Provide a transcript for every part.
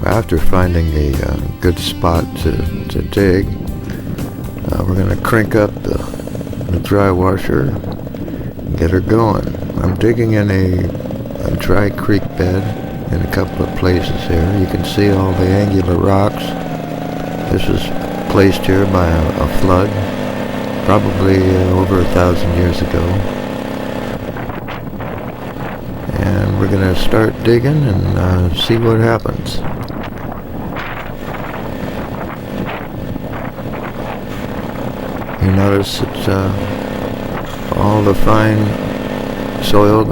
After finding a good spot to dig, we're going to crank up the dry washer and get her going. I'm digging in a dry creek bed in a couple of places here. You can see all the angular rocks. This was placed here by a flood, probably over 1,000 years ago. And we're going to start digging and see what happens. You notice that all the fine soil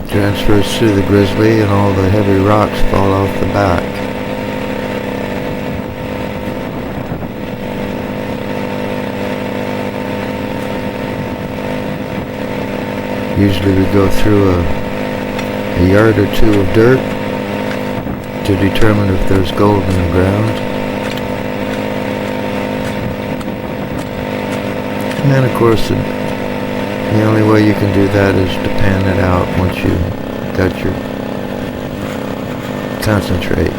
transfers through the grizzly and all the heavy rocks fall off the back. Usually we go through a yard or two of dirt to determine if there's gold in the ground. And of course, the only way you can do that is to pan it out once you got your concentrate.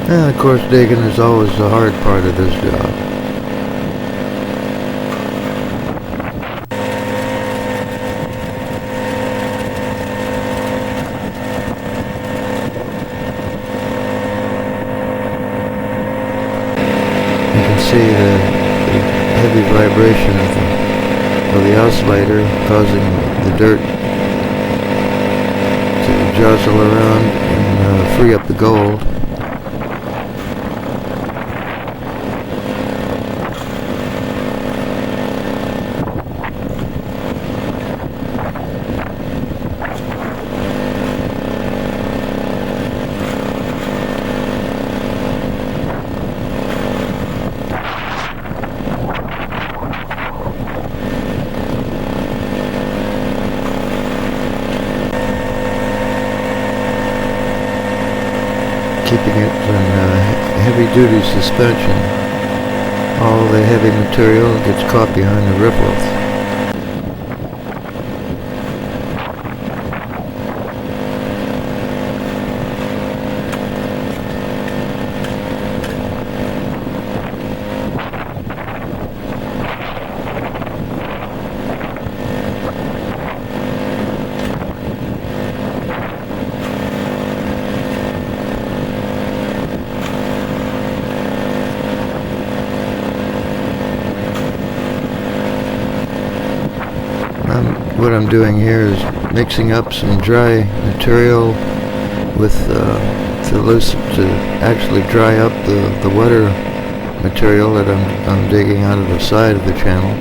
And of course, digging is always the hard part of this job. See the heavy vibration of the oscillator causing the dirt to jostle around and free up the gold. Keeping it in heavy-duty suspension. All the heavy material gets caught behind the ripples. what I'm doing here is mixing up some dry material with to actually dry up the wetter material that I'm digging out of the side of the channel.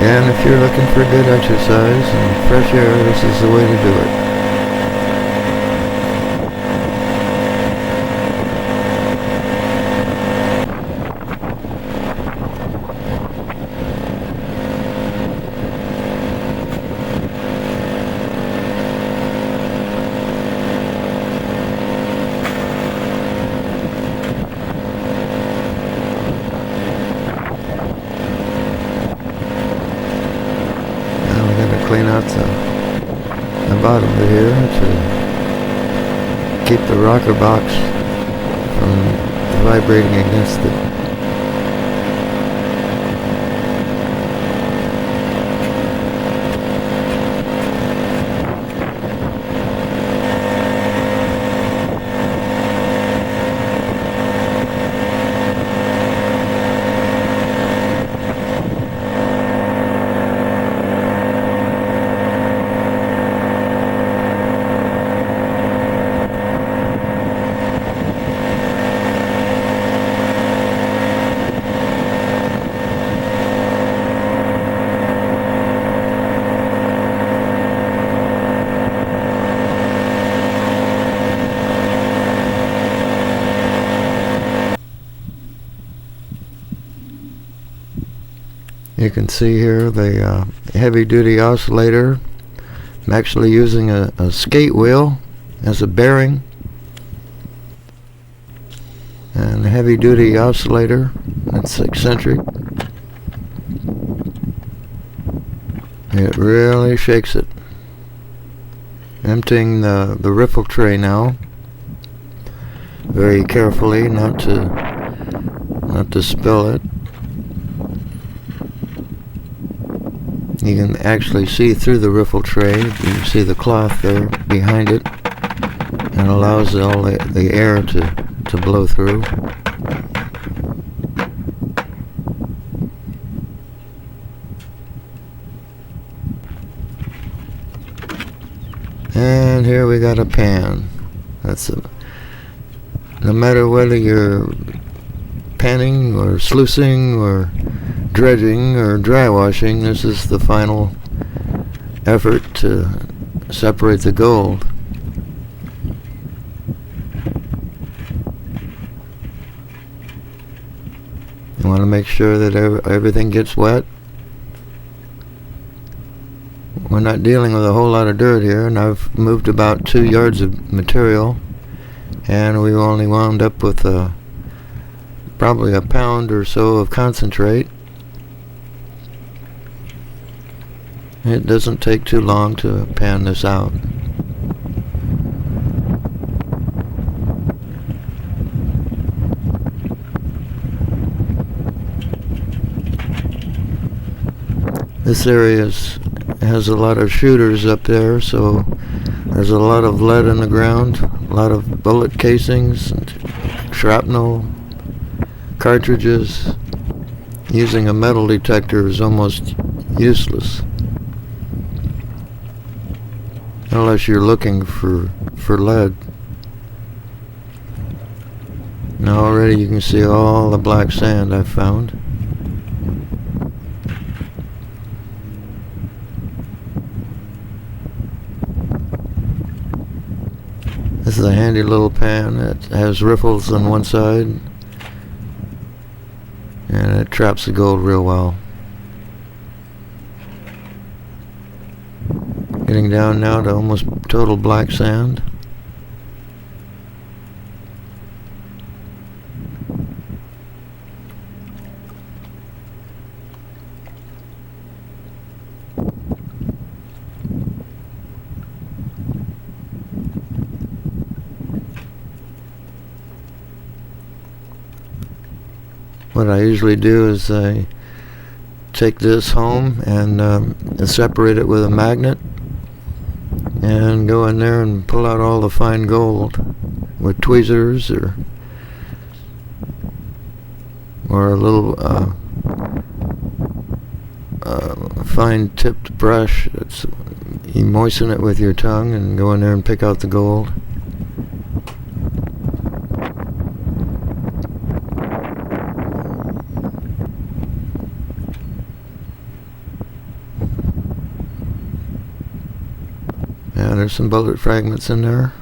And if you're looking for good exercise and fresh air, this is the way to do it. Clean out the bottom of here to keep the rocker box from vibrating against it. You can see here the heavy-duty oscillator. I'm actually using a skate wheel as a bearing, and a heavy-duty oscillator that's eccentric. It really shakes it. Emptying the riffle tray now, very carefully, not to spill it. You can actually see through the riffle tray. You can see the cloth there behind it, and allows all the air to blow through. And here we got a pan. No matter whether you're panning or sluicing or dredging or dry washing, this is the final effort to separate the gold. You want to make sure that everything gets wet. We're not dealing with a whole lot of dirt here, and I've moved about 2 yards of material, and we've only wound up with probably a pound or so of concentrate. It doesn't take too long to pan this out. This area has a lot of shooters up there, so there's a lot of lead in the ground, a lot of bullet casings, and shrapnel, cartridges. Using a metal detector is almost useless unless you're looking for lead. Now already you can see all the black sand I've found. This is a handy little pan. It has riffles on one side, and it traps the gold real well. Getting down now to almost total black sand. I usually do is I take this home and separate it with a magnet and go in there and pull out all the fine gold with tweezers or a little fine tipped brush. You moisten it with your tongue and go in there and pick out the gold. Yeah, there's some bullet fragments in there.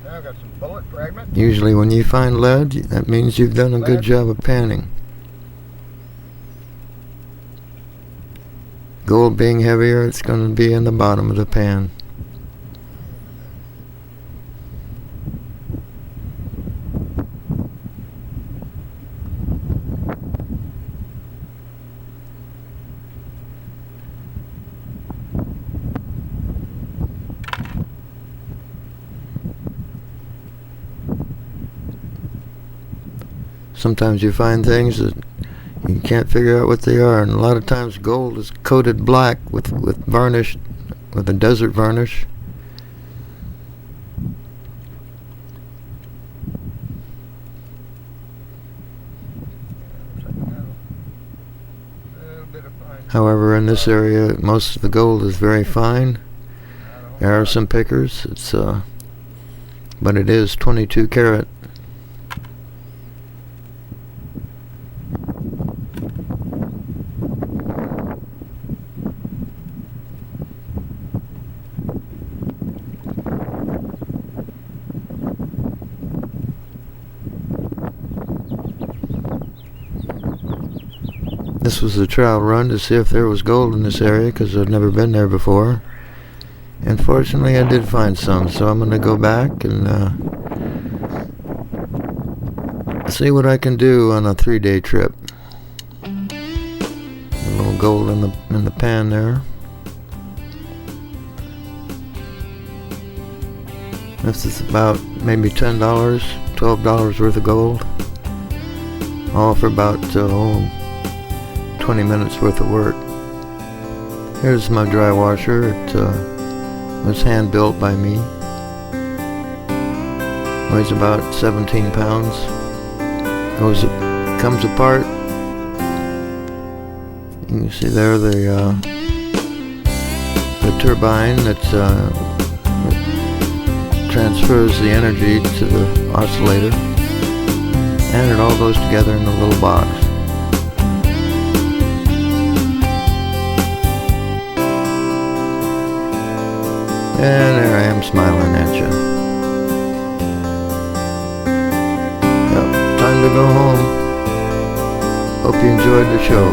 Now I've got some bullet fragments. Usually when you find lead, that means you've done a good job of panning. Gold being heavier, it's going to be in the bottom of the pan. Sometimes you find things that you can't figure out what they are, and a lot of times gold is coated black with varnish, with a desert varnish. However, in this area, most of the gold is very fine. There are some pickers. But it is 22 karat. This was a trial run to see if there was gold in this area, because I've never been there before. And fortunately I did find some, so I'm going to go back and see what I can do on a 3-day trip. A little gold in the pan there. This is about maybe $10, $12 worth of gold. All for about 20 minutes worth of work. Here's my dry washer. It was hand built by me. Weighs about 17 pounds. Comes apart. You can see there the turbine that transfers the energy to the oscillator, and it all goes together in a little box. And there I am smiling at you. Yep, time to go home. Hope you enjoyed the show.